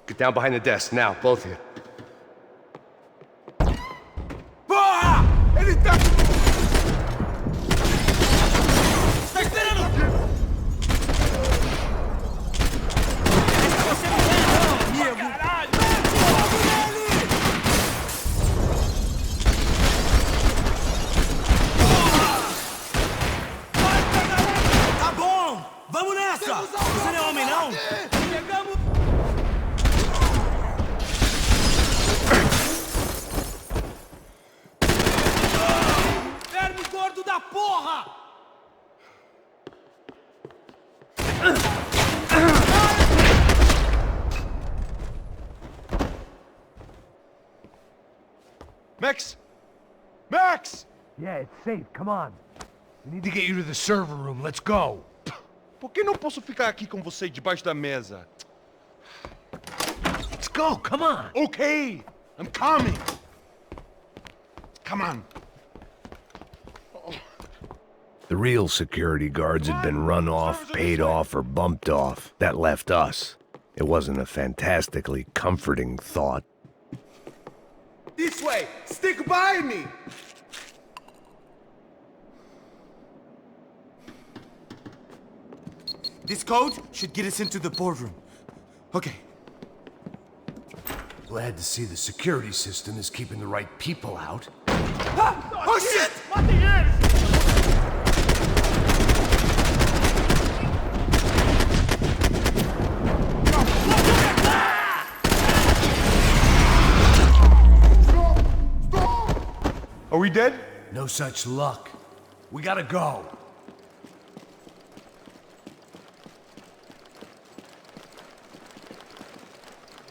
Get down behind the desk, now, both of you. Porra! Ele tá... Tá esperando! Você não é, não, amigo! Tá bom! Vamos nessa! Você não é homem, não? Pegamos... Verme gordo da porra! Max! Max! Yeah, it's safe. Come on. We need to get you to the server room. Let's go. Por que não posso ficar aqui com você debaixo da mesa? Let's go. Come on. Okay, I'm coming. Come on. The real security guards had been run off, paid off, or bumped off. That left us. It wasn't a fantastically comforting thought. This way! Stick by me! This code should get us into the boardroom. Okay. Glad to see the security system is keeping the right people out. Oh shit! Are we dead? No such luck. We gotta go.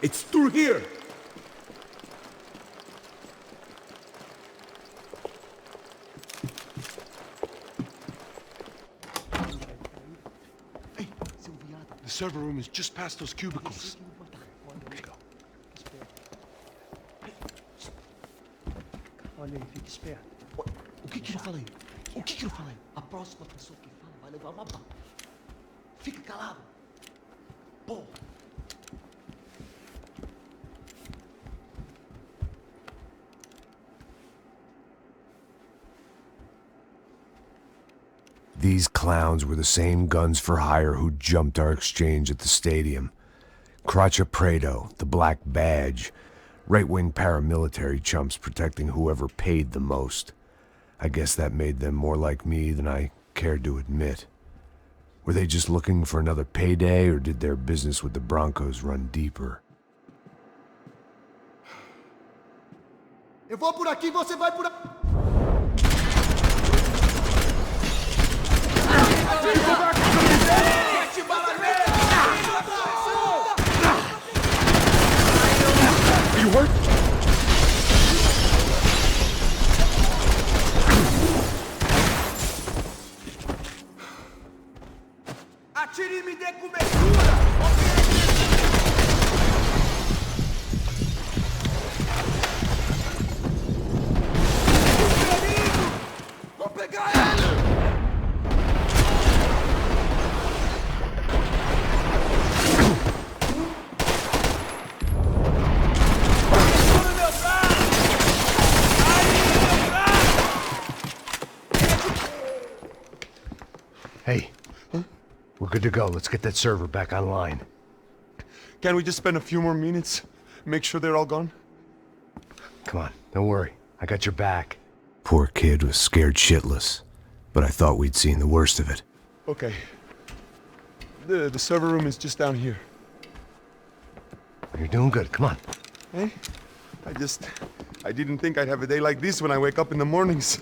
It's through here! The server room is just past those cubicles. Let's go. Olha aí, fique esperto. O que eu falei? O que eu falei? A próxima pessoa que fala vai levar uma bala. Fica calado. Pô. These clowns were the same guns for hire who jumped our exchange at the stadium. Crotcha Prado, the Black Badge, right-wing paramilitary chumps protecting whoever paid the most. I guess that made them more like me than I cared to admit. Were they just looking for another payday, or did their business with the Broncos run deeper? Eu vou por aqui, você vai por aqui. Are you hurt? Atire e me dê cobertura! Vou pegar ele! Hey, we're good to go. Let's get that server back online. Can we just spend a few more minutes? Make sure they're all gone? Come on, don't worry. I got your back. Poor kid was scared shitless, but I thought we'd seen the worst of it. Okay. The server room is just down here. You're doing good. Come on. Hey? I didn't think I'd have a day like this when I wake up in the mornings.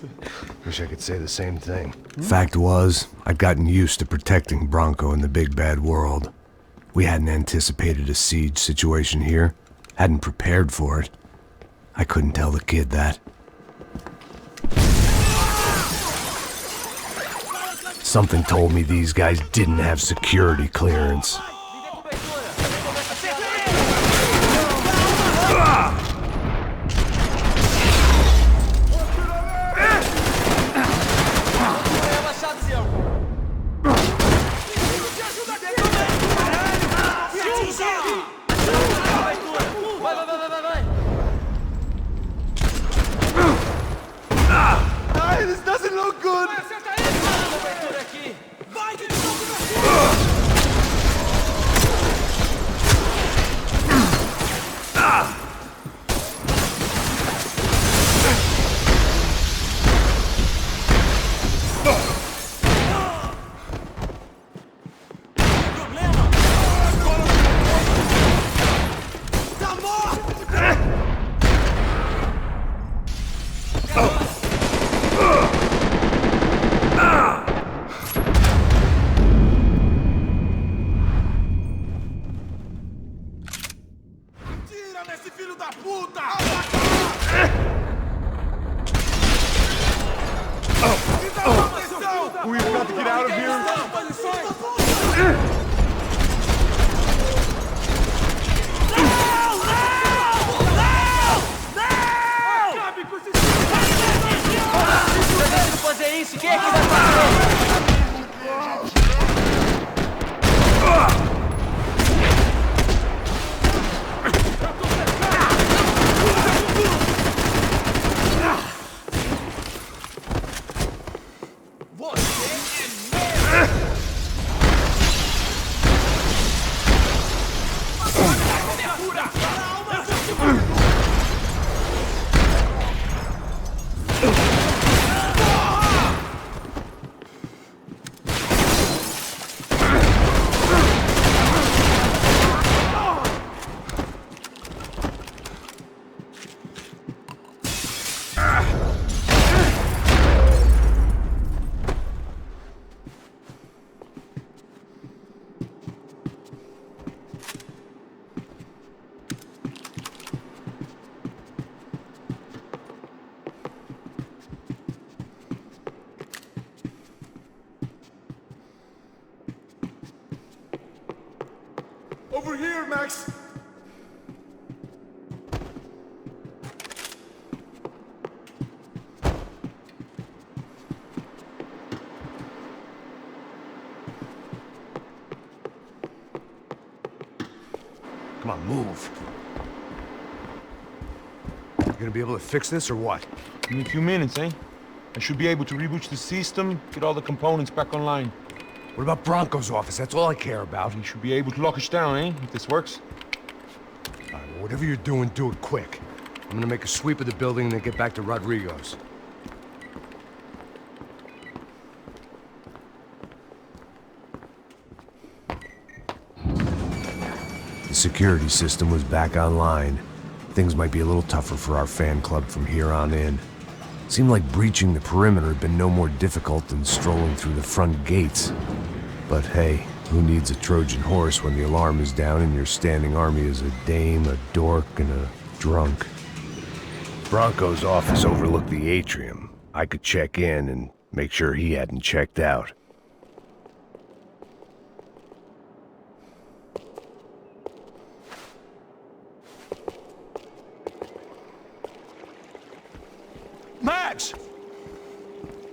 Wish I could say the same thing. Fact was, I'd gotten used to protecting Bronco in the big bad world. We hadn't anticipated a siege situation here, hadn't prepared for it. I couldn't tell the kid that. Something told me these guys didn't have security clearance. nesse filho da puta! We've got to get out of here. Se a gente não fazer isso, quem é que vai fazer? Over here, Max. Come on, move. You gonna be able to fix this or what? In a few minutes, eh? I should be able to reboot the system, get all the components back online. What about Bronco's office? That's all I care about. We should be able to lock us down, eh? If this works. All right, well, whatever you're doing, do it quick. I'm gonna make a sweep of the building and then get back to Rodrigo's. The security system was back online. Things might be a little tougher for our fan club from here on in. Seemed like breaching the perimeter had been no more difficult than strolling through the front gates. But hey, who needs a Trojan horse when the alarm is down and your standing army is a dame, a dork, and a drunk? Bronco's office overlooked the atrium. I could check in and make sure he hadn't checked out. Max!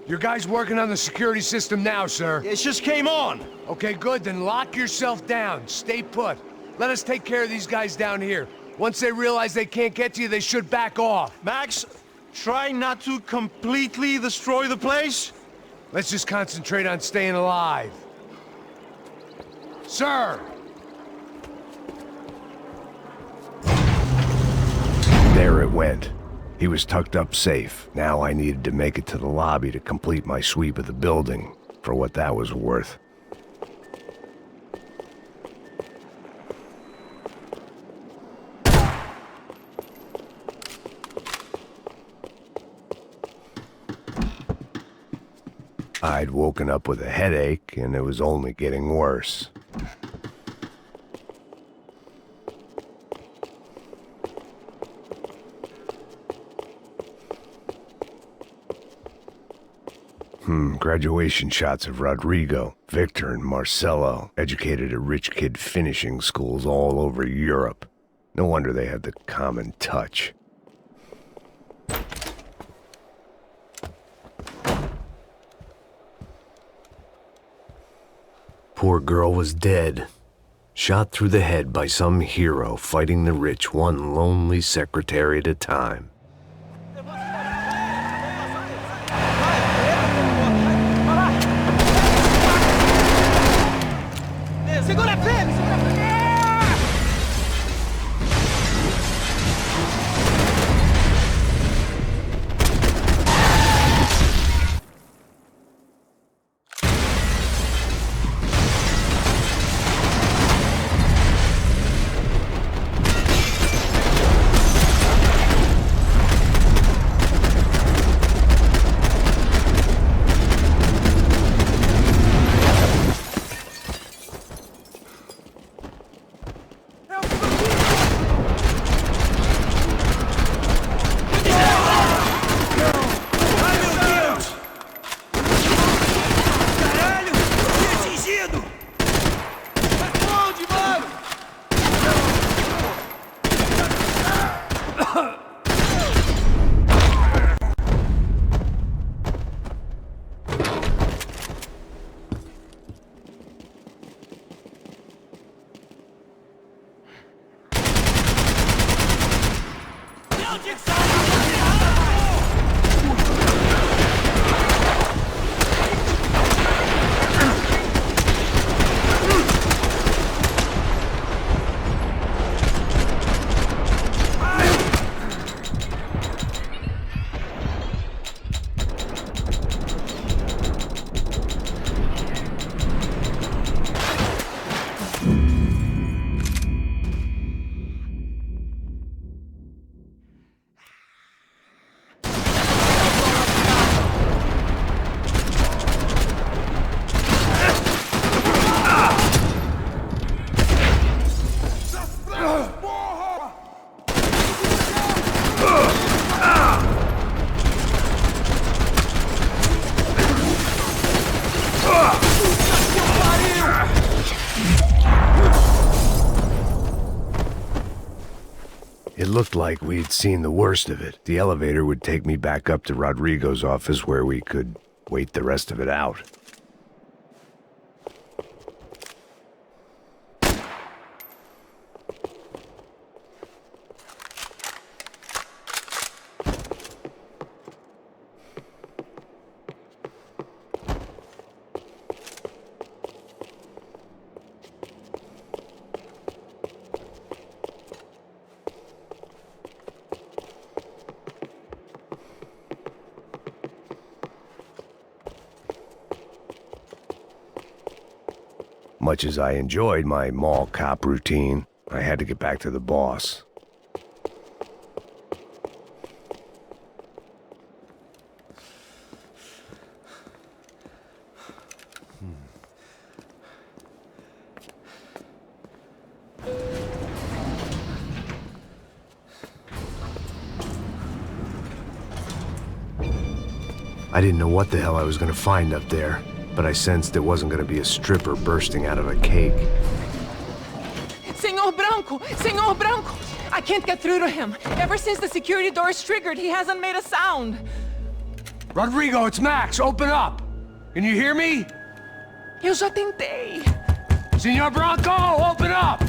Your guys working on the security system now, sir. It just came on! Okay, good, then lock yourself down. Stay put. Let us take care of these guys down here. Once they realize they can't get to you, they should back off. Max, try not to completely destroy the place. Let's just concentrate on staying alive. Sir! There it went. He was tucked up safe. Now I needed to make it to the lobby to complete my sweep of the building, for what that was worth. I'd woken up with a headache, and it was only getting worse. Graduation shots of Rodrigo, Victor, and Marcelo, educated at rich kid finishing schools all over Europe. No wonder they had the common touch. Poor girl was dead. Shot through the head by some hero fighting the rich one lonely secretary at a time. Segura firme, segura firme! It looked like we'd seen the worst of it. The elevator would take me back up to Rodrigo's office where we could wait the rest of it out. Much as I enjoyed my mall cop routine, I had to get back to the boss. I didn't know what the hell I was going to find up there, but I sensed it wasn't going to be a stripper bursting out of a cake. Senor Branco! I can't get through to him. Ever since the security door is triggered, he hasn't made a sound. Rodrigo, it's Max. Open up. Can you hear me? Eu já tentei. Senor Branco, open up!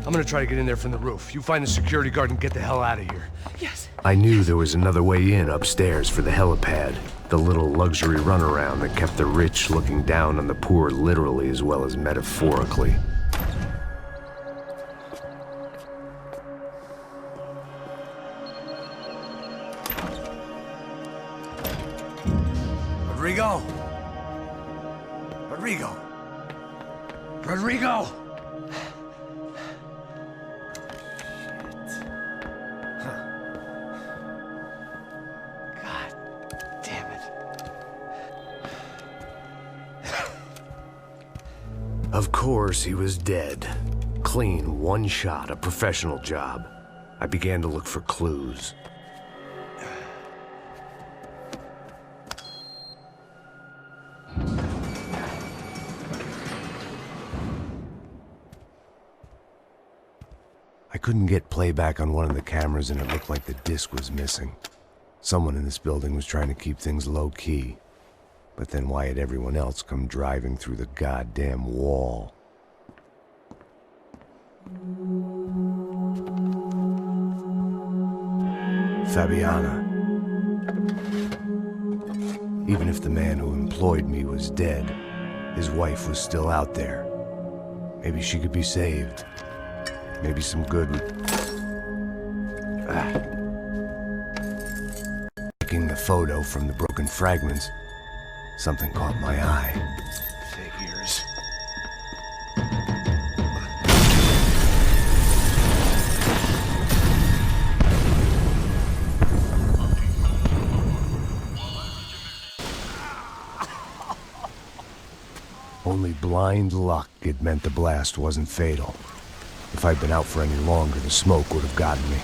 I'm gonna try to get in there from the roof. You find the security guard and get the hell out of here. Yes. I knew there was another way in upstairs for the helipad, the little luxury runaround that kept the rich looking down on the poor literally as well as metaphorically. Rodrigo? Rodrigo? Rodrigo? Of course, he was dead. Clean, one shot, a professional job. I began to look for clues. I couldn't get playback on one of the cameras and it looked like the disc was missing. Someone in this building was trying to keep things low-key. But then why had everyone else come driving through the goddamn wall? Fabiana. Even if the man who employed me was dead, his wife was still out there. Maybe she could be saved. Maybe some good would... Taking the photo from the broken fragments, something caught my eye. Figures. Only blind luck it meant the blast wasn't fatal. If I'd been out for any longer, the smoke would have gotten me.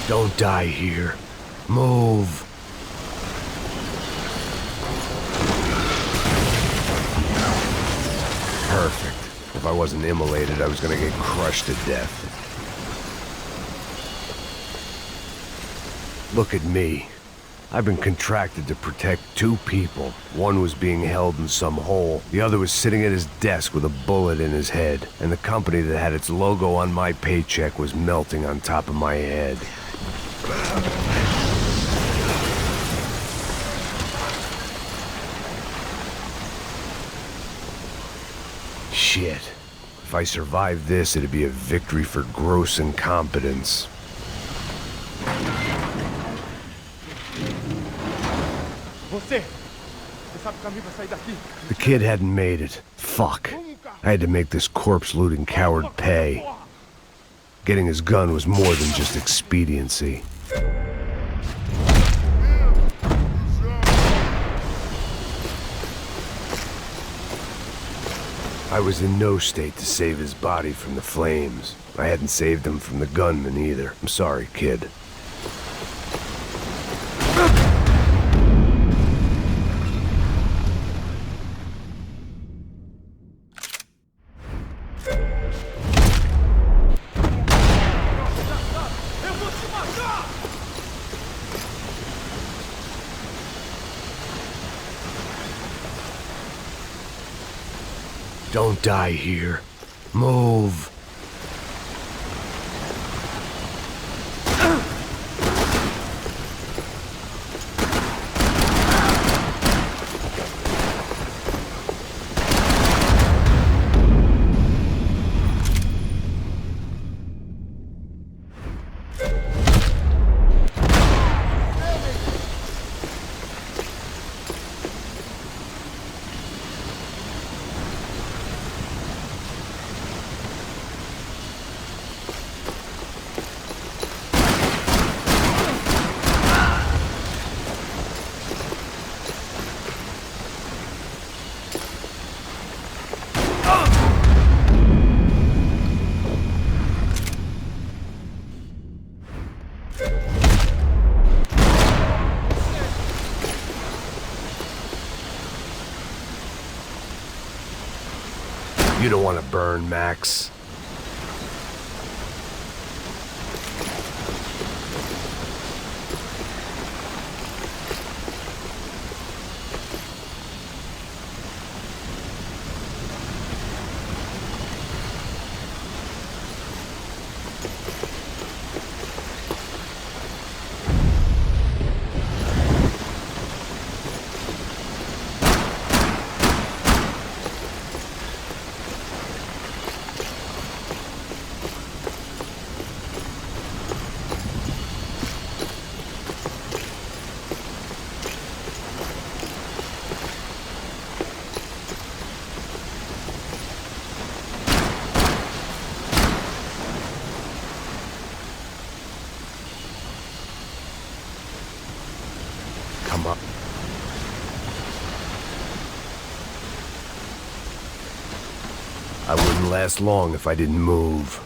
Don't die here. Move. Perfect. If I wasn't immolated, I was gonna get crushed to death. Look at me. I've been contracted to protect two people. One was being held in some hole. The other was sitting at his desk with a bullet in his head. And the company that had its logo on my paycheck was melting on top of my head. Shit. If I survived this, it'd be a victory for gross incompetence. The kid hadn't made it. Fuck. I had to make this corpse-looting coward pay. Getting his gun was more than just expediency. I was in no state to save his body from the flames. I hadn't saved him from the gunman either. I'm sorry, kid. Don't die here. Move. You don't want to burn, Max. Come up. I wouldn't last long if I didn't move.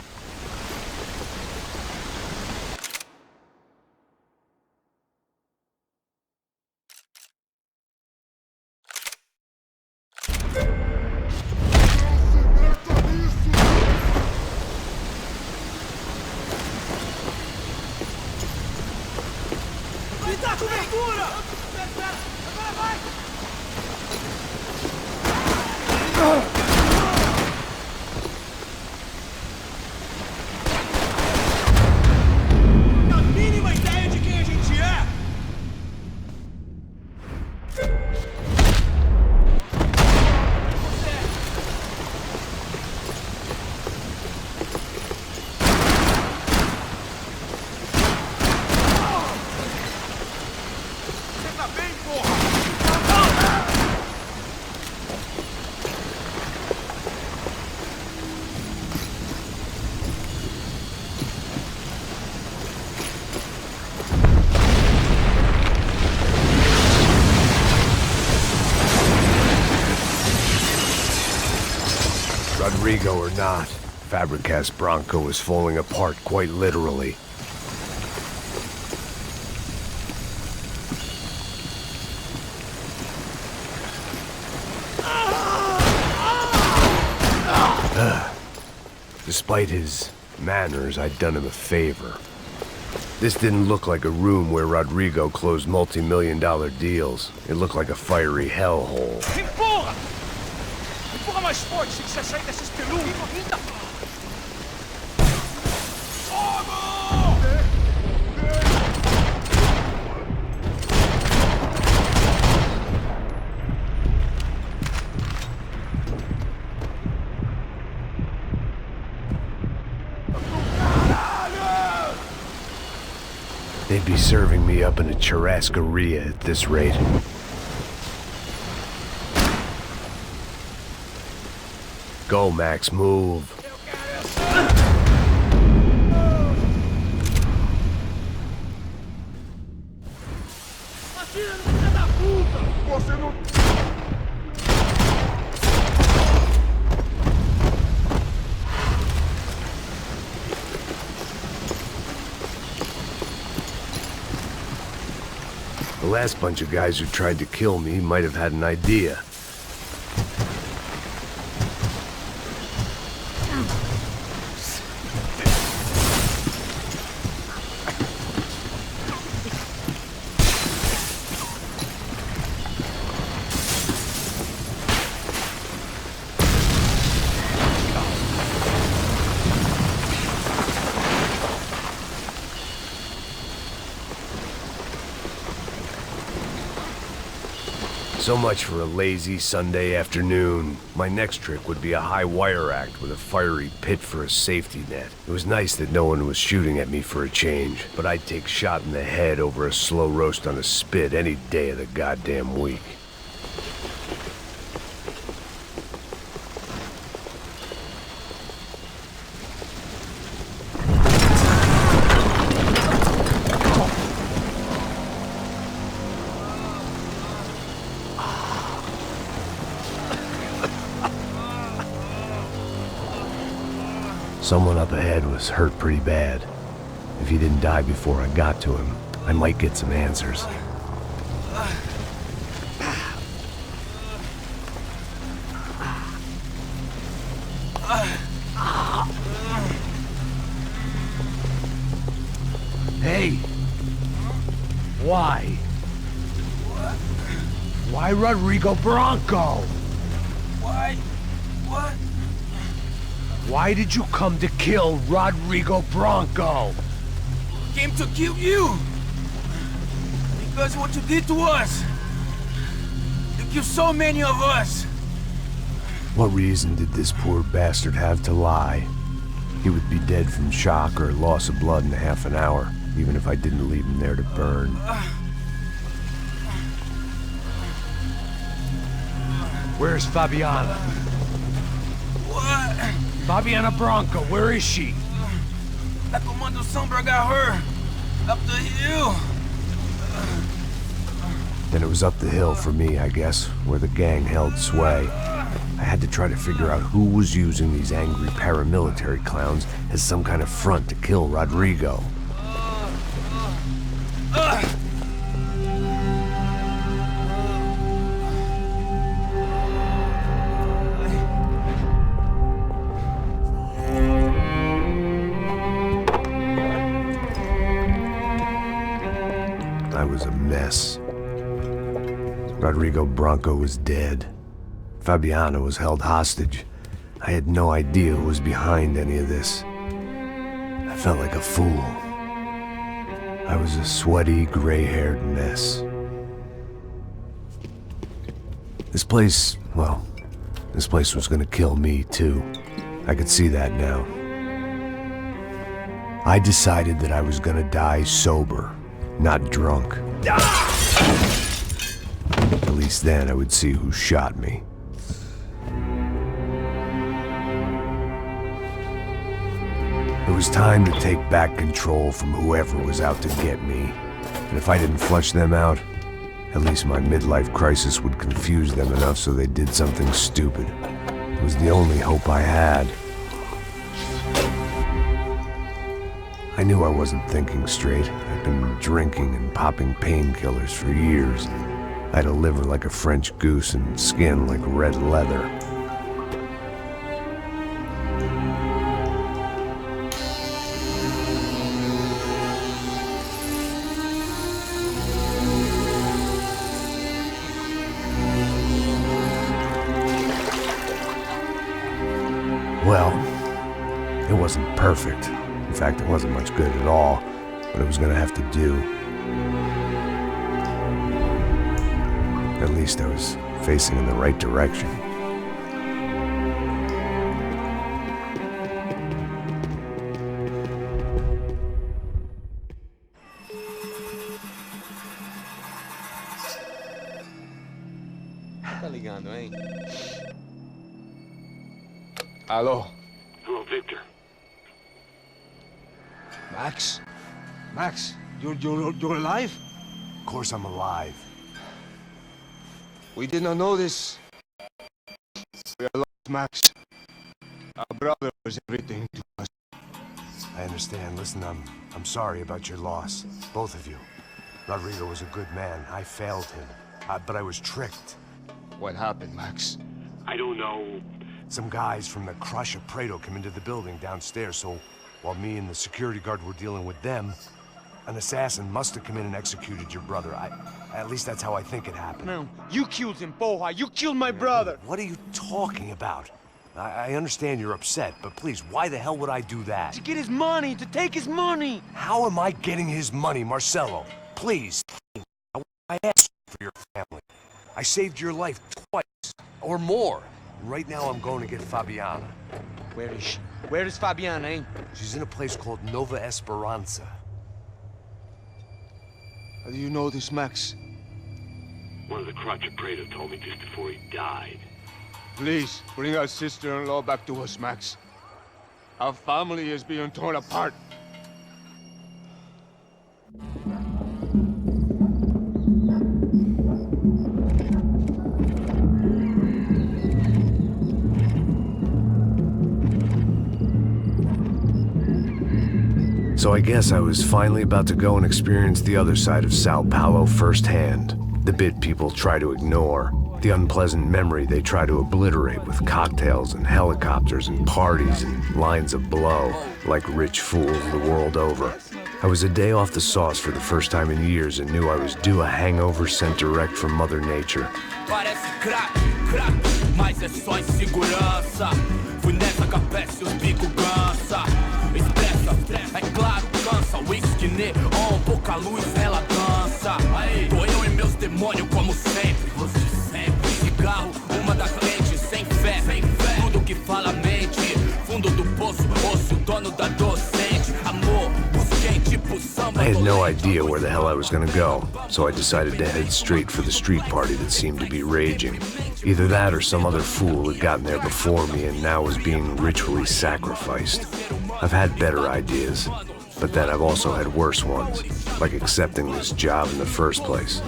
Rodrigo or not, Fabricast Bronco is falling apart quite literally. Despite his manners, I'd done him a favor. This didn't look like a room where Rodrigo closed multi-million-dollar deals. It looked like a fiery hellhole. Empurra! Empurra mais forte se quiser sair dessa espelunca. They'd be serving me up in a churrascaria at this rate. Go, Max, move. The last bunch of guys who tried to kill me might have had an idea. So much for a lazy Sunday afternoon. My next trick would be a high wire act with a fiery pit for a safety net. It was nice that no one was shooting at me for a change, but I'd take shot in the head over a slow roast on a spit any day of the goddamn week. Someone up ahead was hurt pretty bad. If he didn't die before I got to him, I might get some answers. Hey! Why? Why Rodrigo Bronco? Why? What? Why did you come to kill Rodrigo Bronco? Came to kill you! Because of what you did to us! You killed so many of us! What reason did this poor bastard have to lie? He would be dead from shock or loss of blood in half an hour, even if I didn't leave him there to burn. Where's Fabiana? What? Fabiana Bronco, where is she? La Comando Sombra got her! Up the hill! Then it was up the hill for me, I guess, where the gang held sway. I had to try to figure out who was using these angry paramilitary clowns as some kind of front to kill Rodrigo. I was a mess. Rodrigo Bronco was dead. Fabiana was held hostage. I had no idea who was behind any of this. I felt like a fool. I was a sweaty, gray-haired mess. This place, well, this place was gonna kill me too. I could see that now. I decided that I was gonna die sober, not drunk. At least then I would see who shot me. It was time to take back control from whoever was out to get me. And if I didn't flush them out, at least my midlife crisis would confuse them enough so they did something stupid. It was the only hope I had. I knew I wasn't thinking straight. I'd been drinking and popping painkillers for years. I had a liver like a French goose and skin like red leather. wasn't perfect. In fact, it wasn't much good at all, but it was gonna have to do. At least I was facing in the right direction. Tá ligando, hein? Hello. Hello, Victor. Max? Max, you're alive? Of course I'm alive. We did not know this. We are lost, Max. Our brother was everything to us. I understand. Listen, I'm sorry about your loss. Both of you. Rodrigo was a good man. I failed him. But I was tricked. What happened, Max? I don't know. Some guys from the Crush of Prado came into the building downstairs, so while me and the security guard were dealing with them, an assassin must have come in and executed your brother. At least that's how I think it happened. No, you killed him, Poha. You killed my brother. What are you talking about? I understand you're upset, but please, why the hell would I do that? To get his money, to take his money. How am I getting his money, Marcelo? Please, I asked for your family. I saved your life twice, or more. Right now I'm going to get Fabiana. Where is she? Where is Fabiana, eh? She's in a place called Nova Esperanza. How do you know this, Max? One of the Crotch of Prado told me just before he died. Please, bring our sister-in-law back to us, Max. Our family is being torn apart. So I guess I was finally about to go and experience the other side of Sao Paulo firsthand. The bit people try to ignore. The unpleasant memory they try to obliterate with cocktails and helicopters and parties and lines of blow, like rich fools the world over. I was a day off the sauce for the first time in years and knew I was due a hangover sent direct from Mother Nature. Parece crack, mas é só insegurança. Fui nessa capeste, os bico cansa. Expressa, é claro, cansa. Whisky neon, pouca luz, ela dança. Tô eu e meus demônios como sempre. Você sempre. Cigarro, uma das lentes, sem fé. Tudo que fala mente. Fundo do poço, osso, dono da docente. Amor, busquei tipo samba. I had no idea where the hell I was gonna go, so I decided to head straight for the street party that seemed to be raging. Either that or some other fool had gotten there before me and now was being ritually sacrificed. I've had better ideas, but then I've also had worse ones, like accepting this job in the first place.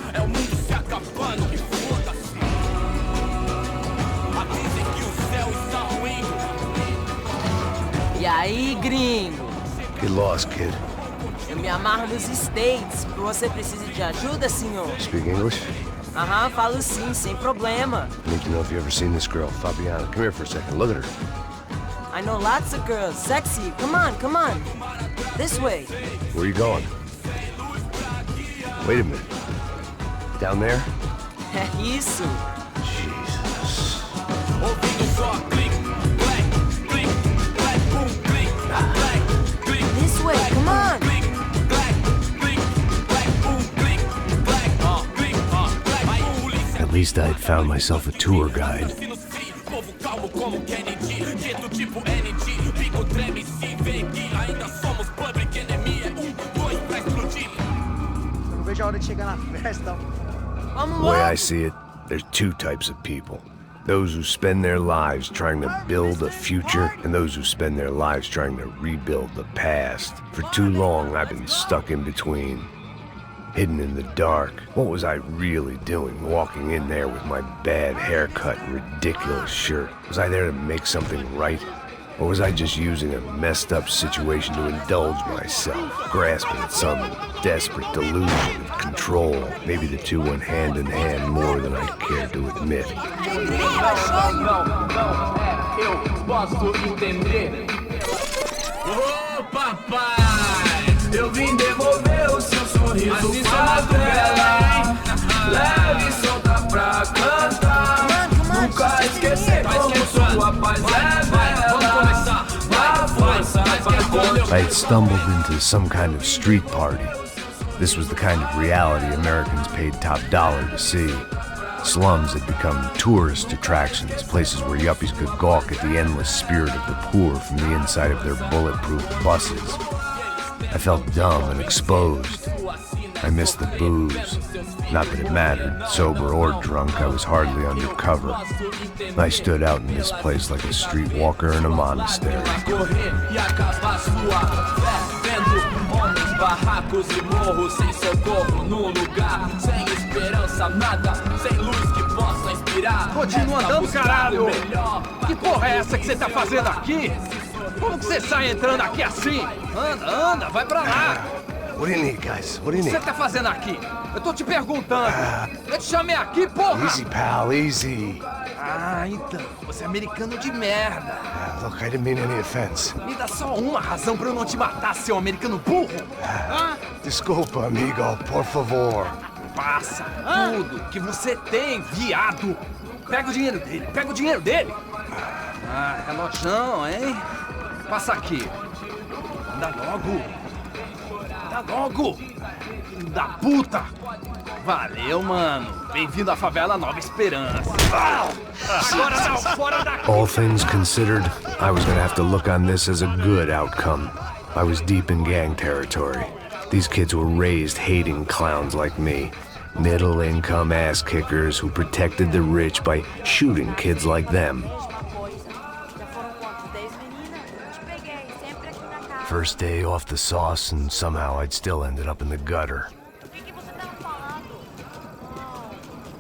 E aí, gringo? Get lost, kid. Eu me amarro nos States. Você precisa de ajuda, senhor? Speak English? Aham, falo sim, sem problema. I need to know if you've ever seen this girl, Fabiana. Come here for a second. Look at her. I know lots of girls. Sexy. Come on, come on. This way. Where are you going? Wait a minute. Down there? É isso. Jesus. This way, come on. At least I had found myself a tour guide. The way I see it, there's two types of people. Those who spend their lives trying to build a future, and those who spend their lives trying to rebuild the past. For too long, I've been stuck in between. Hidden in the dark. What was I really doing, walking in there with my bad haircut and ridiculous shirt? Was I there to make something right? Or was I just using a messed up situation to indulge myself, grasping at some desperate delusion of control? Maybe the two went hand in hand more than I care to admit. Eu posso entender. Ô papai, eu vim devolver o seu sorriso favela. Leve e solta pra cantar. Nunca esquecer como sua paz é bela. A força I had stumbled into some kind of street party. This was the kind of reality Americans paid top dollar to see. Slums had become tourist attractions, places where yuppies could gawk at the endless spirit of the poor from the inside of their bulletproof buses. I felt dumb and exposed. I missed the booze. Not that it mattered. Sober or drunk, I was hardly undercover. I stood out in this place like a streetwalker in a monastery. Barracos e morros sem socorro num lugar sem esperança, nada, sem luz que possa inspirar. Continua andando, caralho! Que porra é essa que você tá fazendo aqui? Como que você sai entrando aqui assim? Anda, vai pra lá! What do you need, guys? What do you O que need? você tá fazendo aqui? Eu tô te perguntando. Eu te chamei aqui, porra! Easy, pal, easy. Ah, então, você é americano de merda. Look, I didn't mean any offense. Me dá só uma razão pra eu não te matar, seu americano burro. Desculpa, amigo, por favor. Passa tudo que você tem, viado. Pega o dinheiro dele, Ah, relojão, hein? Passa aqui. Anda logo. Filho da puta. Valeu, mano. Bem-vindo à favela Nova Esperança. Agora não, fora daqui. All things considered, I was gonna have to look on this as a good outcome. I was deep in gang territory. These kids were raised hating clowns like me. Middle-income ass-kickers who protected the rich by shooting kids like them. First day off the sauce, and somehow I'd still ended up in the gutter.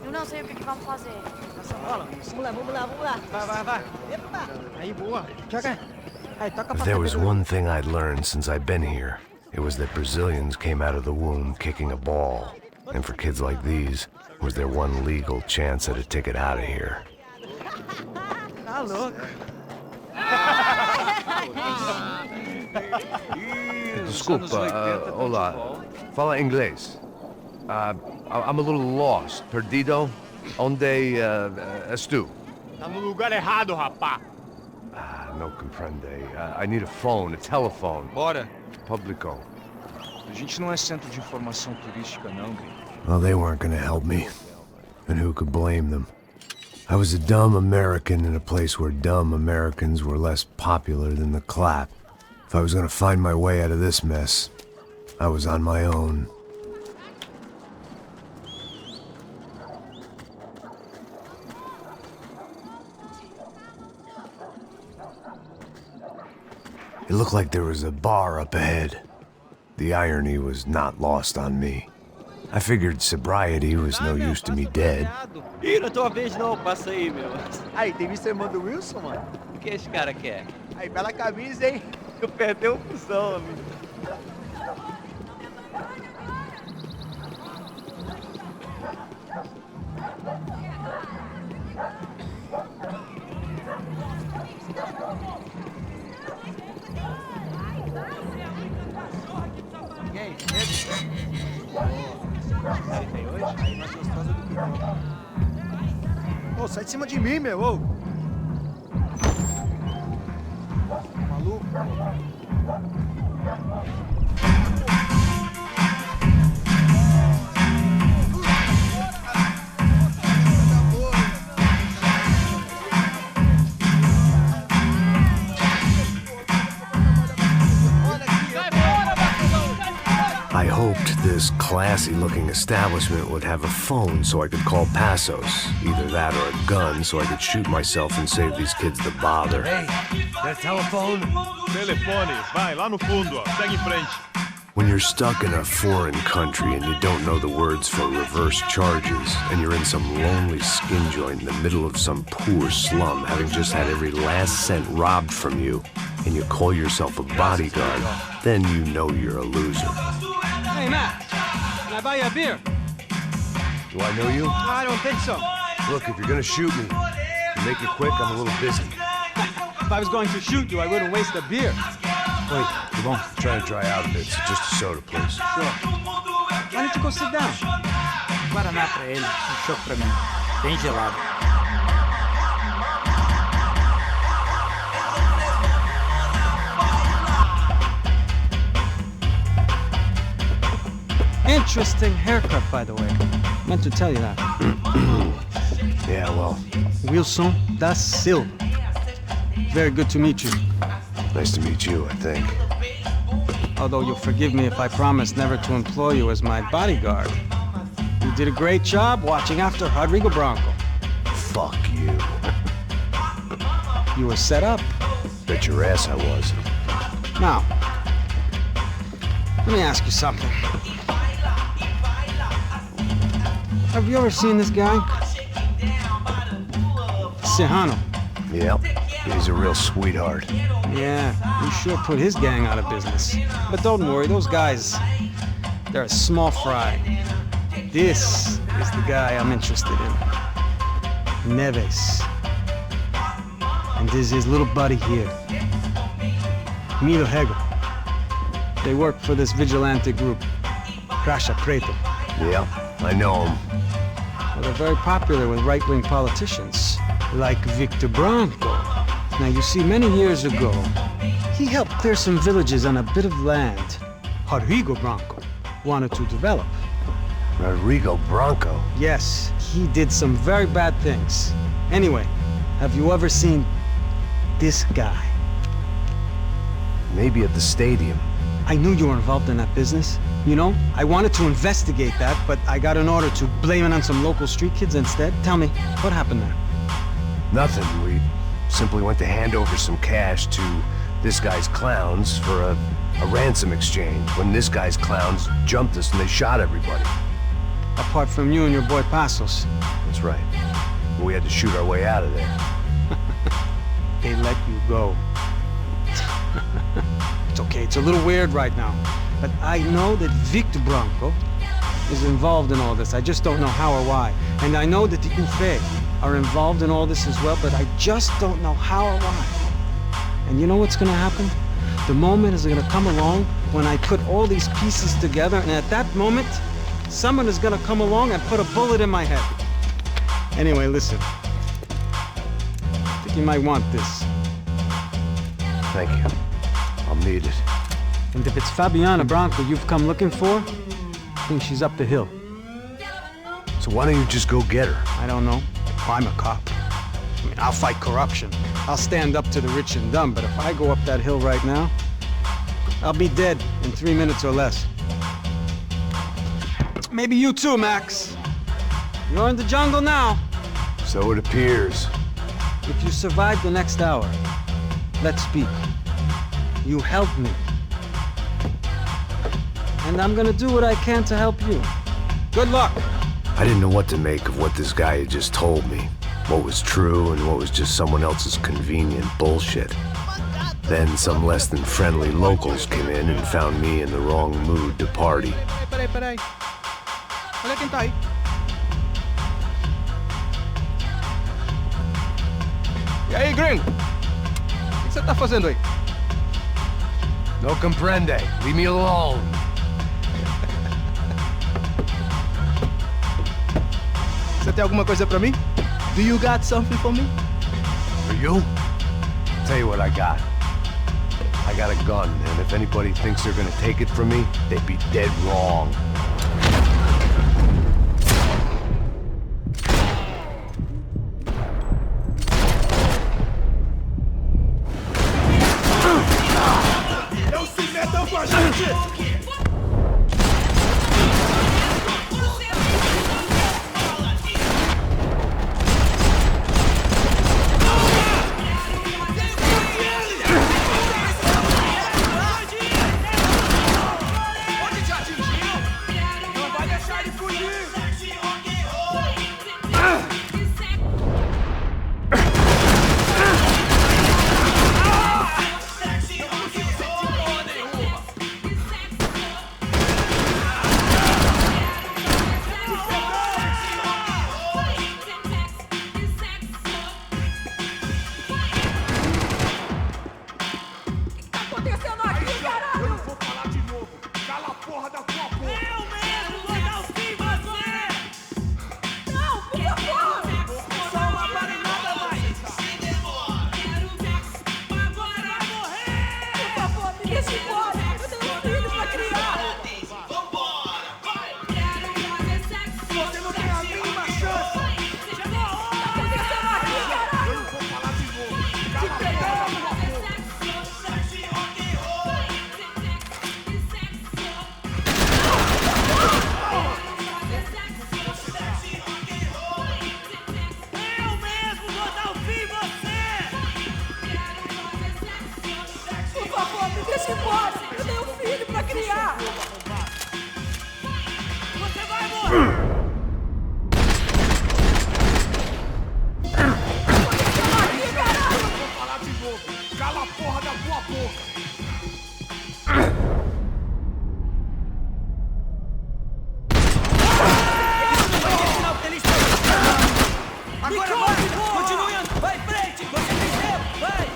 Eu não sei o que vamos fazer. Vamos lá. Vai. Epa! Aí, boa. Joga. Aí, toca If pra there was frente. one thing I'd learned since I'd been here, it was that Brazilians came out of the womb kicking a ball. And for kids like these, was their one legal chance at a ticket out of here. Tá louco. Desculpa, olá. Fala inglês. I'm a little lost. Perdido? Onde és tu? Tá no lugar errado, rapá. No comprende. I need a phone, a telephone. Bora. Publico. A gente não é centro de informação turística, não, gringo. Well, they weren't gonna help me. And who could blame them? I was a dumb American in a place where dumb Americans were less popular than the clap. If I was gonna find my way out of this mess, I was on my own. It looked like there was a bar up ahead. The irony was not lost on me. I figured sobriety was no use to me dead. Ih, não é tua vez não, passa aí, meu. Aí, tem visto a irmã do Wilson, mano? O que esse cara quer? Aí, bela camisa, hein? Eu perdeu o cuzão, amigo. Ô, sai de cima de mim, meu, ô! Maluco? I hoped this classy-looking establishment would have a phone so I could call Passos. Either that or a gun so I could shoot myself and save these kids the bother. Hey, got a telephone? Telefone, vai, lá no fundo, ó. Segue em frente. When you're stuck in a foreign country and you don't know the words for reverse charges, and you're in some lonely skin joint in the middle of some poor slum, having just had every last cent robbed from you, and you call yourself a bodyguard, then you know you're a loser. Hey, Matt. Can I buy you a beer? Do I know you? I don't think so. Look, if you're gonna shoot me, to make it quick, I'm a little busy. If I was going to shoot you, I wouldn't waste a beer. Wait, come on. Try to dry out a bit, so just a soda, please. Sure. Why don't you go sit down? Guaraná pra ele, chopp pra mim. Bem gelado. Interesting haircut, by the way. Meant to tell you that. Yeah, well, Wilson da Silva. Very good to meet you. nice to meet you, I think. Although you'll forgive me if I promise never to employ you as my bodyguard. You did a great job watching after Rodrigo Branco. Fuck you. You were set up. Bet your ass I was. Now, let me ask you something. Have you ever seen this guy? Sejano. Yep, he's a real sweetheart. Yeah, he sure put his gang out of business. But don't worry, those guys, they're a small fry. This is the guy I'm interested in. Neves. And this is his little buddy here. Milo Hegel. They work for this vigilante group, Crasha Preto. Yeah, I know him. Well, they're very popular with right-wing politicians, like Victor Branco. Now, you see, many years ago, he helped clear some villages on a bit of land Rodrigo Branco wanted to develop. Rodrigo Branco? Yes, he did some very bad things. Anyway, have you ever seen this guy? Maybe at the stadium. I knew you were involved in that business. You know, I wanted to investigate that, but I got an order to blame it on some local street kids instead. Tell me, what happened there? Nothing. We simply went to hand over some cash to this guy's clowns for a ransom exchange when this guy's clowns jumped us and they shot everybody. Apart from you and your boy Passos. That's right. We had to shoot our way out of there. They let you go. It's okay, it's a little weird right now. But I know that Victor Branco is involved in all this. I just don't know how or why. And I know that the UFE are involved in all this as well, but I just don't know how or why. And you know what's gonna happen? The moment is gonna come along when I put all these pieces together, and at that moment, someone is gonna come along and put a bullet in my head. Anyway, listen. I think you might want this. Thank you. I'll need it. And if it's Fabiana Branco you've come looking for, I think she's up the hill. So why don't you just go get her? I don't know. I'm a cop. I mean, I'll fight corruption. I'll stand up to the rich and dumb, but if I go up that hill right now, I'll be dead in 3 minutes or less. Maybe you too, Max. You're in the jungle now. So it appears. If you survive the next hour, let's speak. You help me. And I'm gonna do what I can to help you. Good luck. I didn't know what to make of what this guy had just told me. What was true and what was just someone else's convenient bullshit. Then some less than friendly locals came in and found me in the wrong mood to party. Peraí. Olha quem tá aí. E aí, gringo? O que você tá fazendo aí? No comprende. Leave me alone. Você tem alguma coisa pra mim? Do you got something for me? For you? Tell you what I got. I got a gun, and if anybody thinks they're gonna take it from me, they'd be dead wrong. policiar! Você vai morrer! Vou falar de novo. Cala a porra da tua boca. Agora vai! Continue andando! Vai em frente! Você tem tempo! Vai!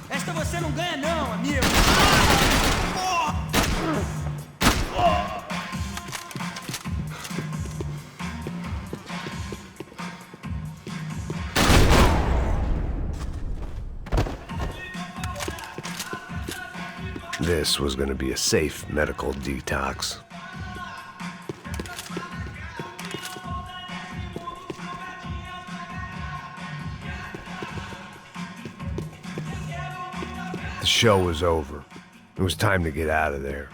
Esta você não ganha não, amigo! This was going to be a safe medical detox. The show was over. It was time to get out of there.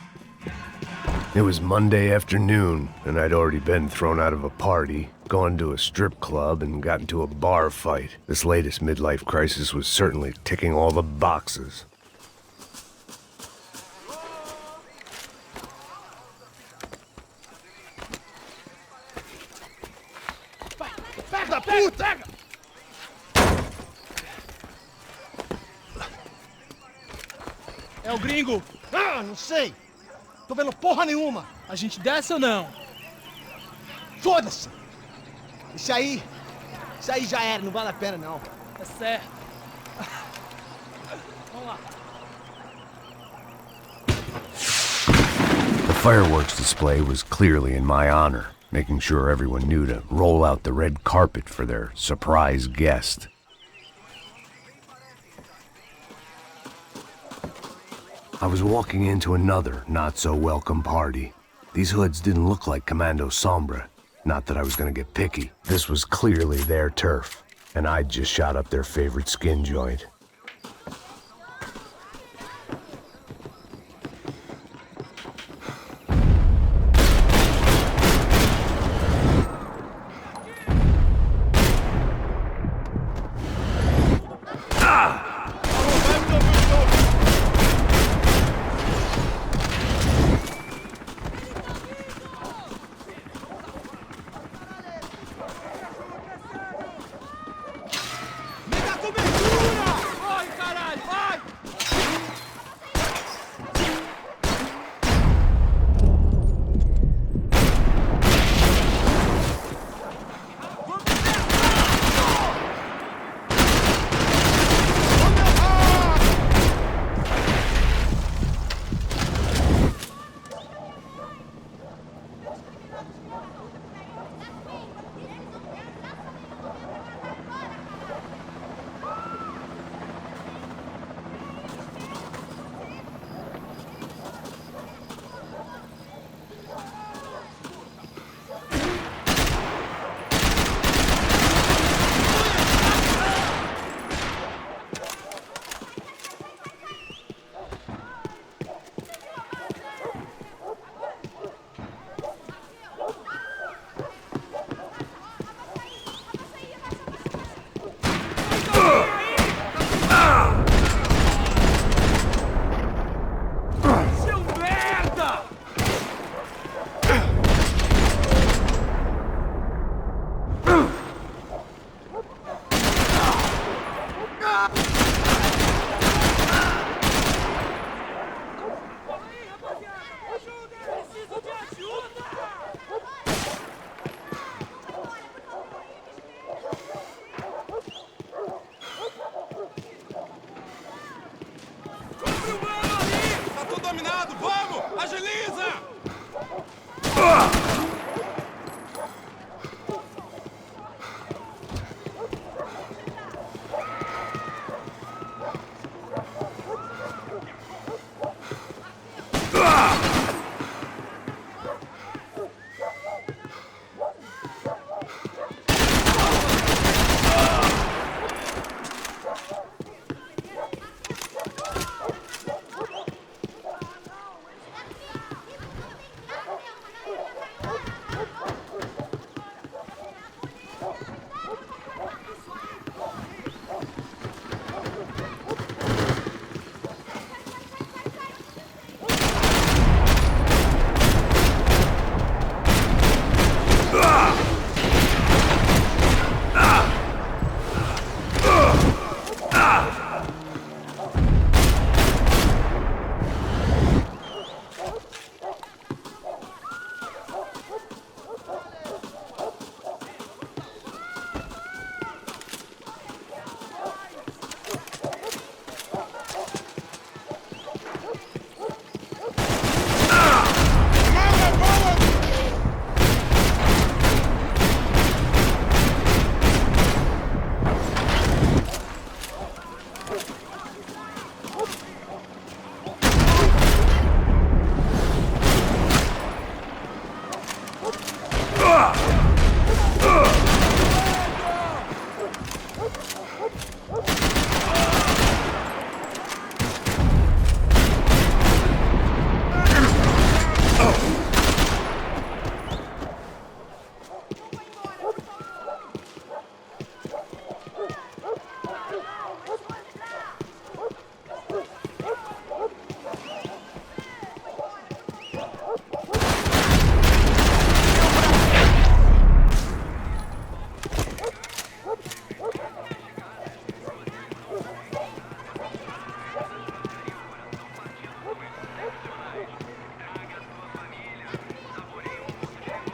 It was Monday afternoon, and I'd already been thrown out of a party, gone to a strip club, and got into a bar fight. This latest midlife crisis was certainly ticking all the boxes. Pega, puta! É o gringo! Ah, não sei! Tô vendo porra nenhuma! A gente desce ou não? Foda-se! Isso aí já era, não vale a pena não. É certo. Vamos lá. The fireworks display was clearly in my honor, making sure everyone knew to roll out the red carpet for their surprise guest. I was walking into another not-so-welcome party. These hoods didn't look like Commando Sombra. Not that I was gonna get picky. This was clearly their turf, and I'd just shot up their favorite skin joint.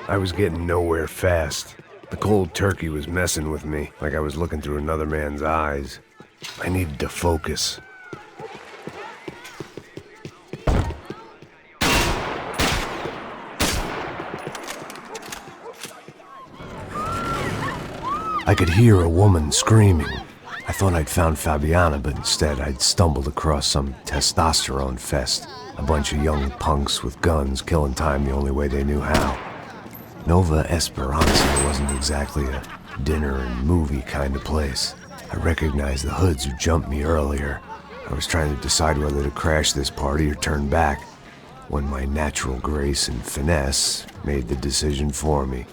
I was getting nowhere fast. The cold turkey was messing with me, like I was looking through another man's eyes. I needed to focus. I could hear a woman screaming. I thought I'd found Fabiana, but instead I'd stumbled across some testosterone fest. A bunch of young punks with guns killing time the only way they knew how. Nova Esperanza wasn't exactly a dinner and movie kind of place. I recognized the hoods who jumped me earlier. I was trying to decide whether to crash this party or turn back, when my natural grace and finesse made the decision for me.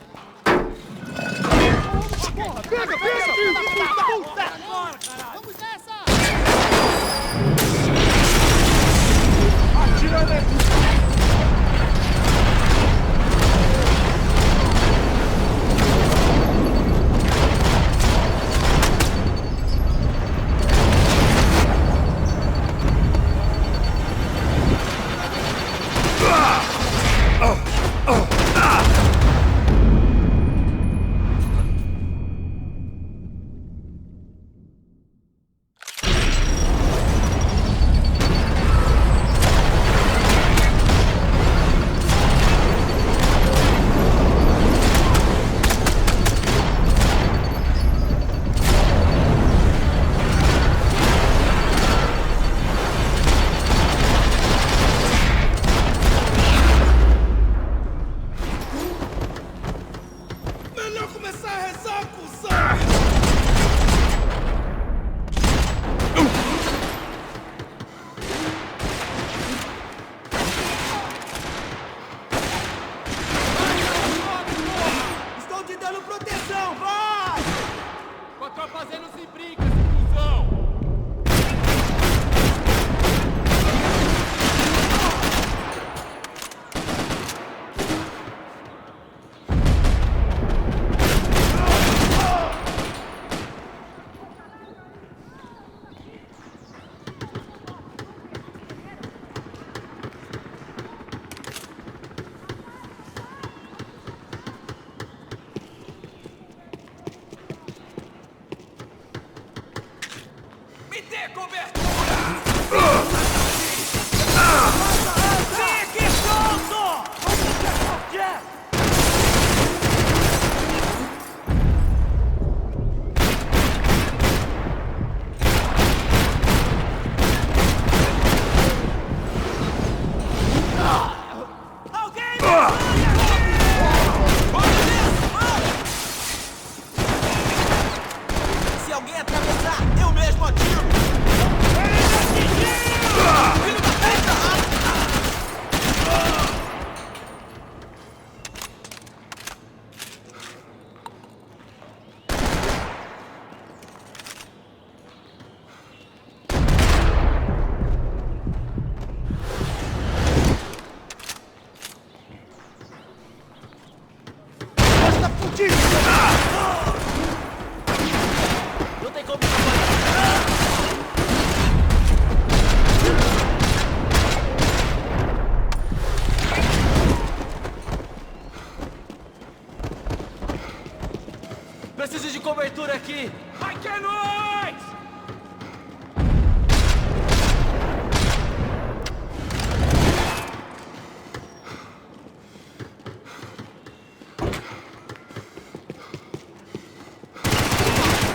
Preciso de cobertura aqui! Vai que é nóis!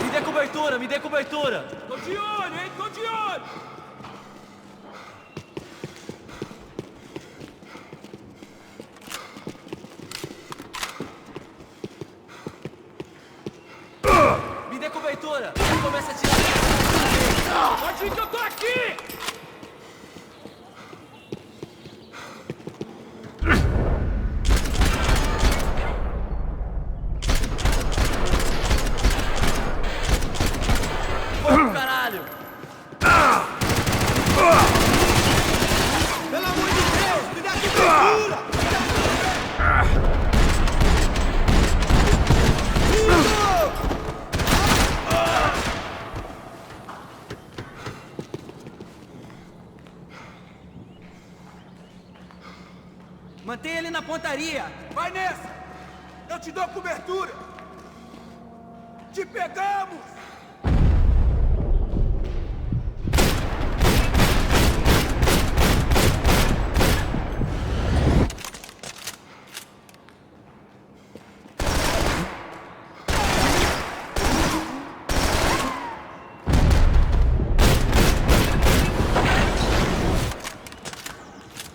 Me dê cobertura, me dê cobertura! Tô de olho, hein? Tô de olho! Me dê cobertura! Começa a tirar! Pode ir que eu tô aqui! Vamos, caralho! Pelo amor de Deus, me dá cobertura! Mantenha ele na pontaria! Vai nessa! Eu te dou cobertura! Te pegamos!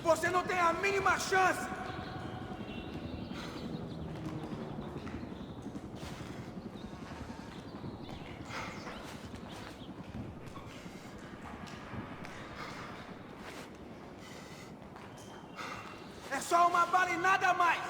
Você não tem a mínima chance! É só uma bala e nada mais!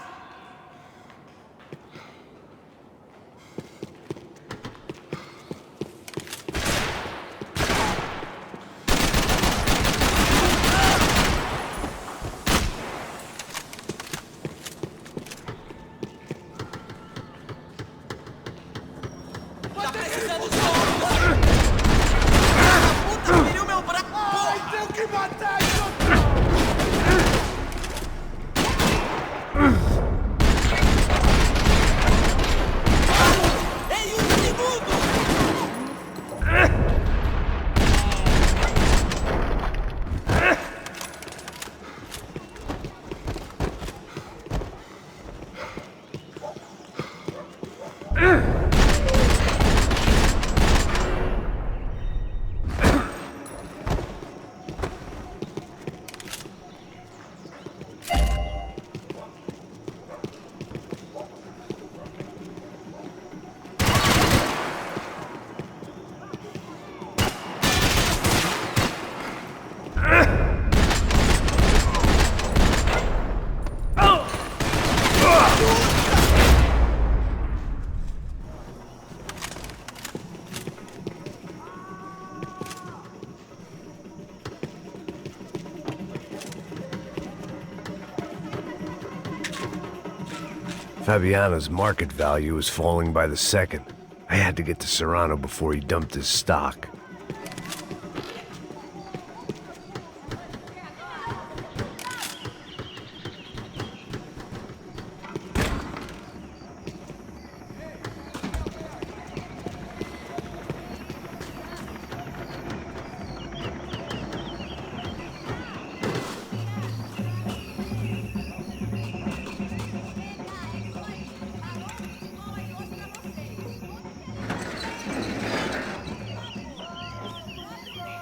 Fabiano's market value was falling by the second. I had to get to Serrano before he dumped his stock.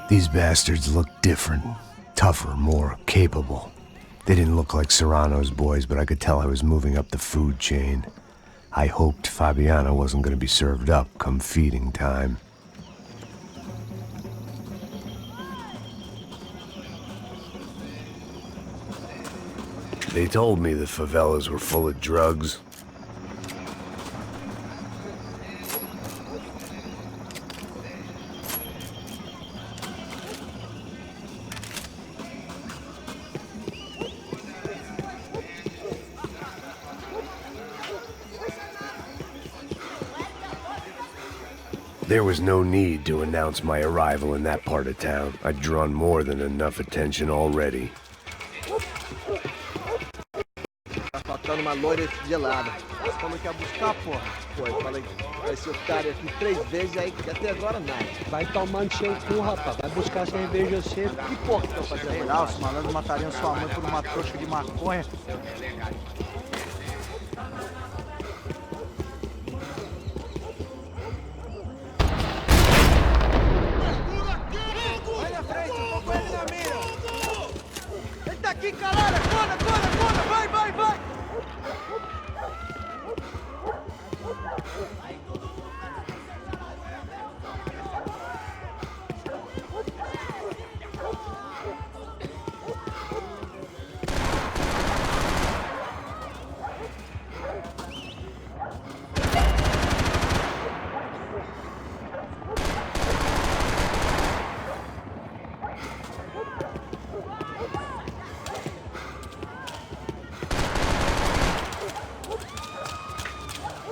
These bastards looked different, tougher, more capable. They didn't look like Serrano's boys, but I could tell I was moving up the food chain. I hoped Fabiano wasn't going to be served up come feeding time. They told me the favelas were full of drugs. There was no need to announce my arrival in that part of town. I'd drawn more than enough attention already. Tá faltando uma loira gelada. Você falou que ia buscar, porra? Foi, falei que esse otário aqui 3 vezes aí, que até agora nada. Vai tomando seu cu, rapaz. Vai buscar cerveja cedo. Que porra que estão fazendo? Ah, os malandros matariam sua mãe por uma trouxa de maconha. Aqui, caralho! Corra! Vai!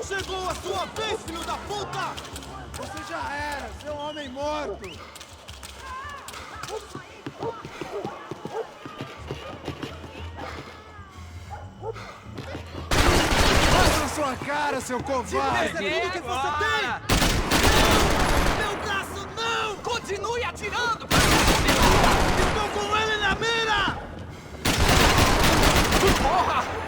Chegou a sua vez, filho da puta! Você já era, seu homem morto! Mostra sua cara, seu covarde! Tudo que você tem! Meu braço não! Continue atirando! Estou com ele na mira! Porra!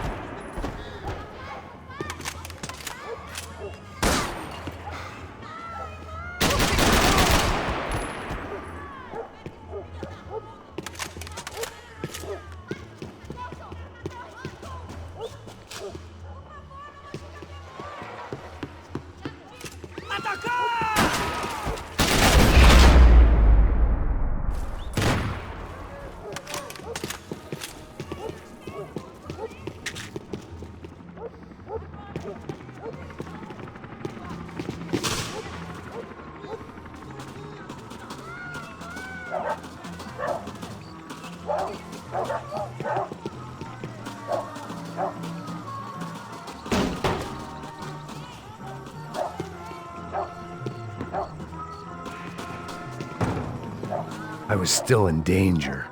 I was still in danger.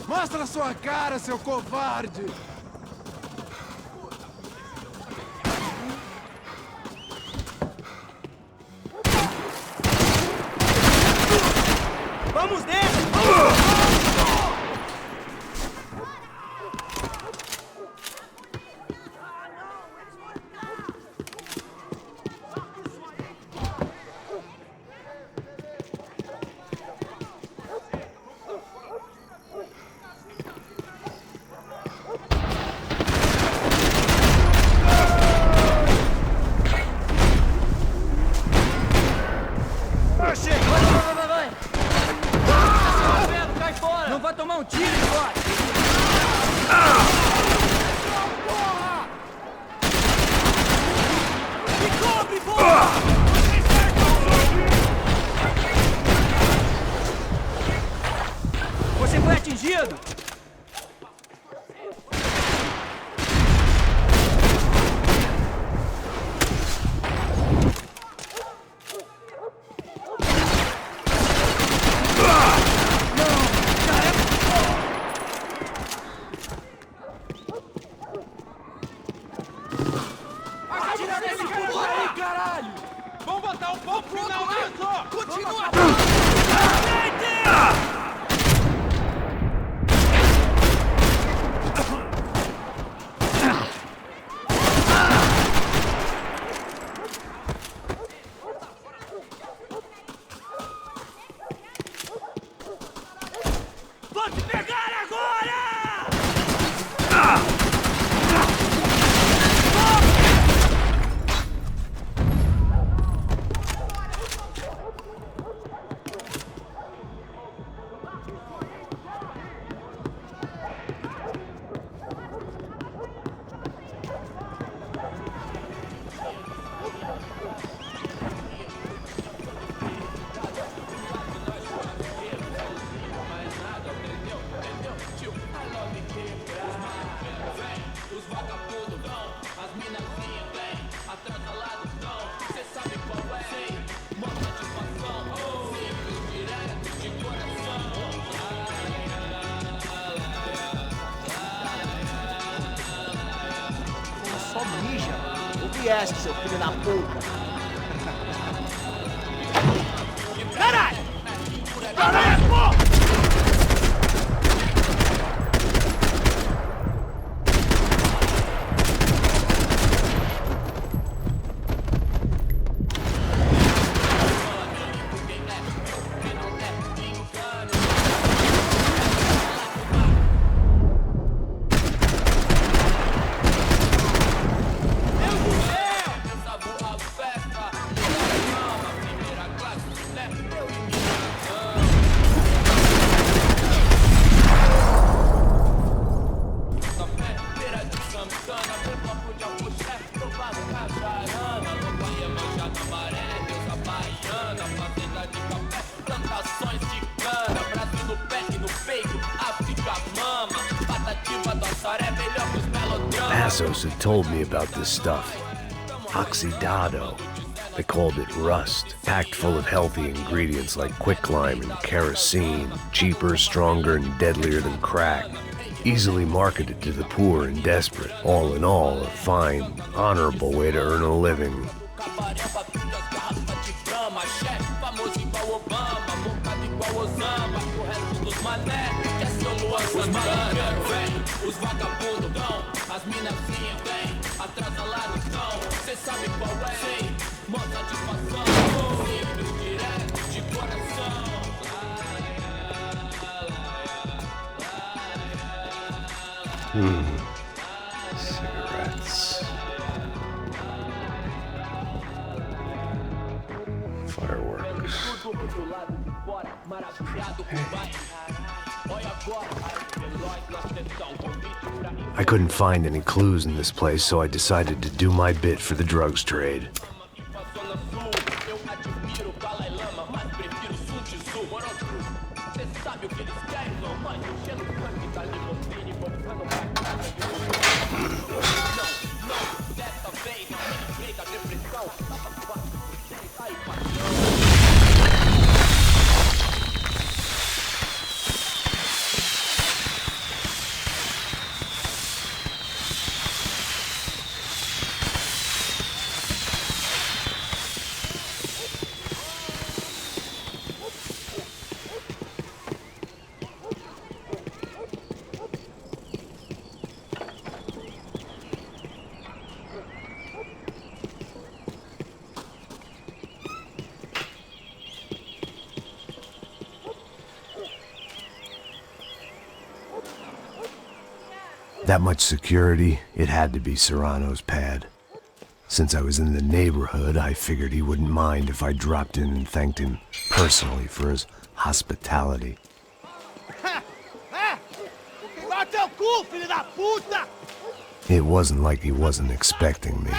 Mostra sua cara, seu covarde! Vamos nessa! Não vai tomar um tiro, agora! Me cobre, porra! Você foi atingido! Fiesta, seu filho da puta. Caralho! Caralho, pô! Passos had told me about this stuff. Oxidado. They called it rust, packed full of healthy ingredients like quicklime and kerosene, cheaper, stronger, and deadlier than crack. Easily marketed to the poor and desperate. All in all, a fine, honorable way to earn a living. Cigarettes. Fireworks. I couldn't find any clues in this place, so I decided to do my bit for the drugs trade. That much security, it had to be Serrano's pad. Since I was in the neighborhood, I figured he wouldn't mind if I dropped in and thanked him personally for his hospitality. It wasn't like he wasn't expecting me.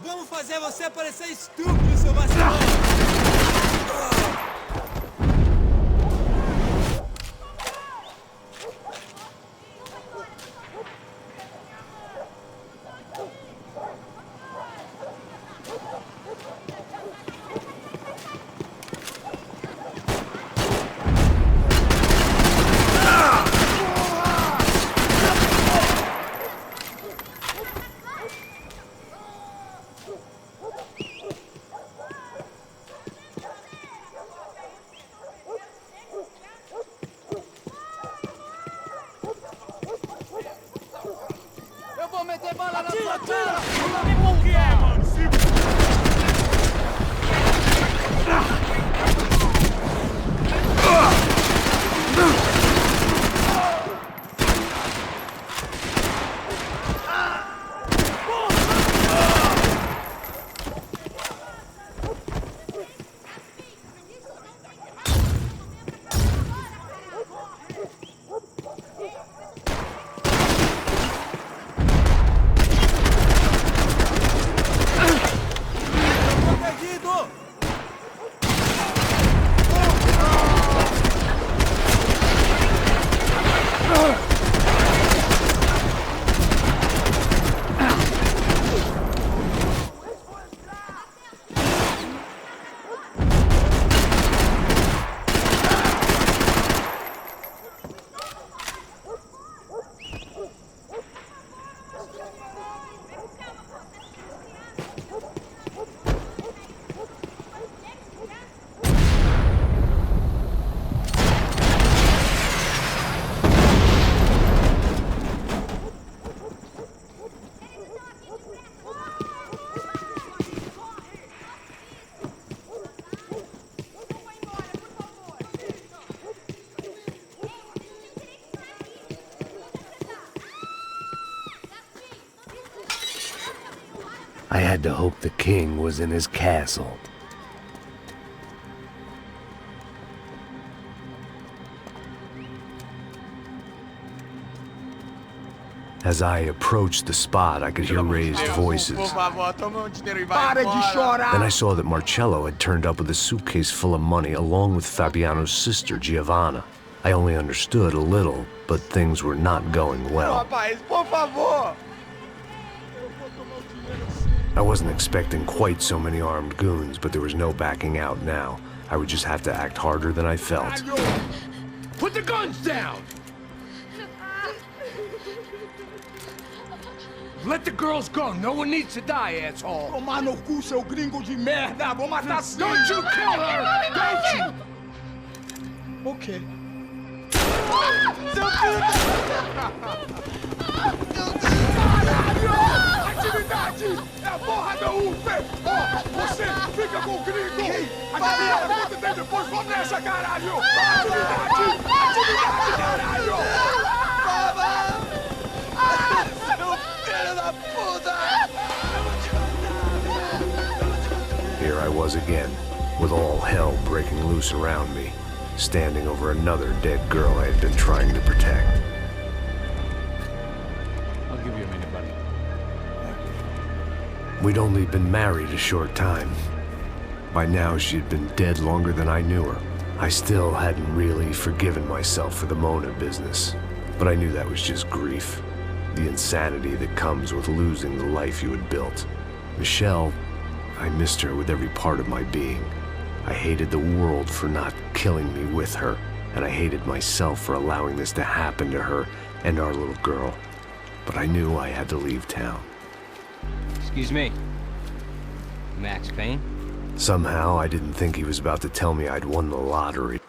Vamos fazer você parecer estúpido, seu vacilão! I had to hope the king was in his castle. As I approached the spot, I could hear raised voices. Then I saw that Marcello had turned up with a suitcase full of money along with Fabiano's sister, Giovanna. I only understood a little, but things were not going well. I wasn't expecting quite so many armed goons, but there was no backing out now. I would just have to act harder than I felt. Put the guns down! Let the girls go. No one needs to die, asshole. Tomar no cu, seu gringo de merda. Vou matar sim. Don't you kill her! Don't you? Ok. Seu filho da... Caralho! Atividade! É a porra da UP! Ó, você fica com o gringo! Atividade, conta dele depois, vamos nessa, caralho! Atividade! Atividade, caralho! Here I was again, with all hell breaking loose around me, standing over another dead girl I had been trying to protect. I'll give you a minute, buddy. We'd only been married a short time. By now, she'd been dead longer than I knew her. I still hadn't really forgiven myself for the Mona business, but I knew that was just grief. The insanity that comes with losing the life you had built. Michelle, I missed her with every part of my being. I hated the world for not killing me with her, and I hated myself for allowing this to happen to her and our little girl. But I knew I had to leave town. Excuse me. Max Payne? Somehow, I didn't think he was about to tell me I'd won the lottery.